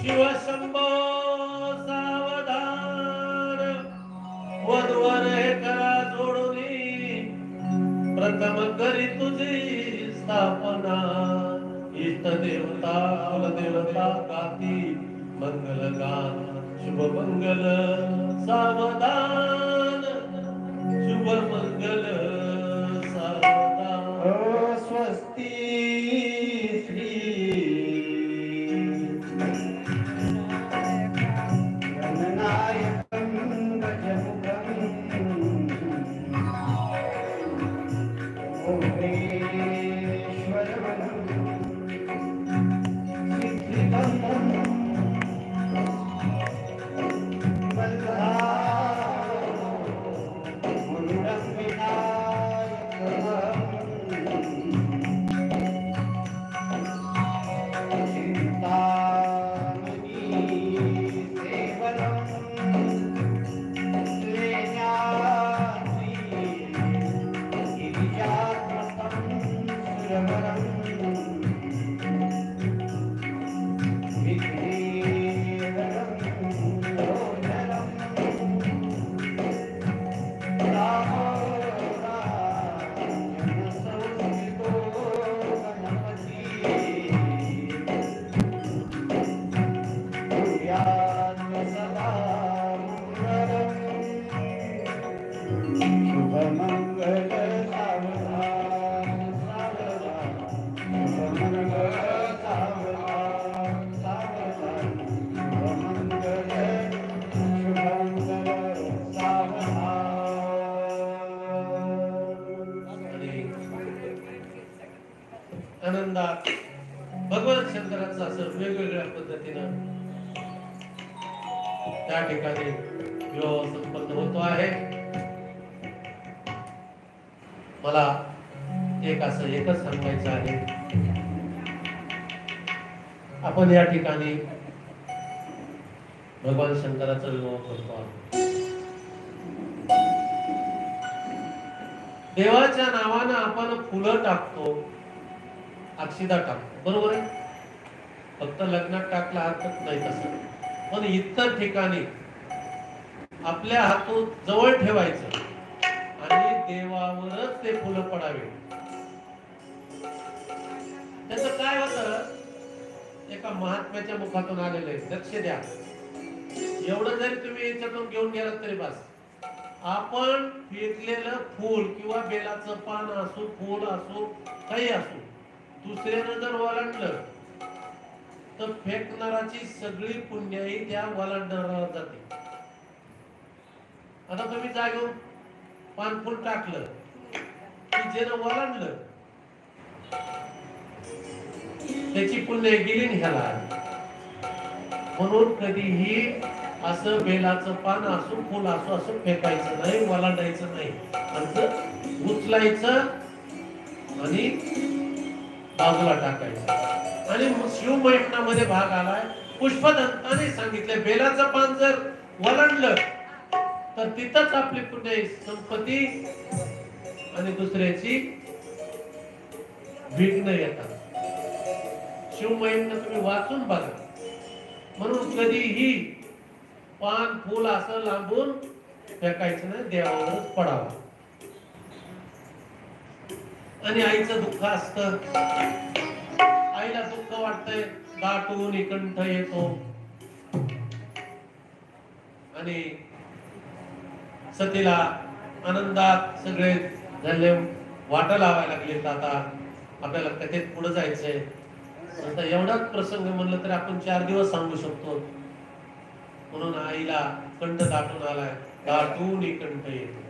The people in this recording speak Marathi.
शिवशंभो सावधान वधूवर हे करा जोडूनी प्रथम करी तुझी स्थापना इष्ट देवता कुलदेवता गाती मंगलगान शुभ मंगल सावधान शुभ मंगल सावधान स्वस्ती श्री आनंदात भगवान शंकराचं असं वेगवेगळ्या पद्धतीनं त्या ठिकाणी विवाह संपन्न होतो आहे. मला एकच सांगायचं आहे, आपण या ठिकाणी भगवान शंकराचा विवाह करतो आहोत. देवाच्या नावानं आपण फुलं टाकतो, अक्षिदा टाकतो, बरोबर आहे. फक्त लग्नात टाकला हरकत नाही तसं, पण इतर ठिकाणी आपल्या हातून जवळ ठेवायचं आणि देवावरच ते फुलं पडावे. त्याचं काय होतं, एका महात्म्याच्या मुखातून आलेलं आहे, लक्ष द्या. एवढं जरी तुम्ही याच्यातून घेऊन गेलात तरी बस. आपण फेकलेलं फूल किंवा बेलाचं पान असो, फूल असो, काही असो, दुसऱ्यानं जर ओलांडलं तर फेकणाराची सगळी पुण्याई त्या ओलांडणाऱ्याला जाते. आता तुम्ही जागेवर पान फूल टाकलं की ज्यानं ओलांडलं त्याची पुण्याई गेली ह्याला. म्हणून कधीही असं बेलाचं पान असो, फुल असो, असं फेकायचं नाही, ओलांडायचं नाही. असं उचलायचं आणि बाजूला टाकायचं. आणि शिवमहिम्नामध्ये भाग आलाय, पुष्पदंताने सांगितलं बेलाचं पान जर ओलांडलं तर तिथंच आपली पुण्य संपत्ती आणि दुसऱ्याची विघ्न येतात. शिवमहिम्न तुम्ही वाचून बघा. म्हणून कधीही पान फूल असं लांबून फेकायचं नाही, देवावरच पडावं. आणि आईचं दुःख असतं, आईला दुःख वाटतंय, दाटून कंठ येतो आणि सतीला आनंदात सगळे झाले वाटा लावायला लागले. आता आपल्याला कथेत पुढे जायचंय. आता एवढाच प्रसंग म्हणलं तर आपण 4 दिवस सांगू शकतो. म्हणून आईला कंठ दाटून आलाय, दाटून कंठ येतो.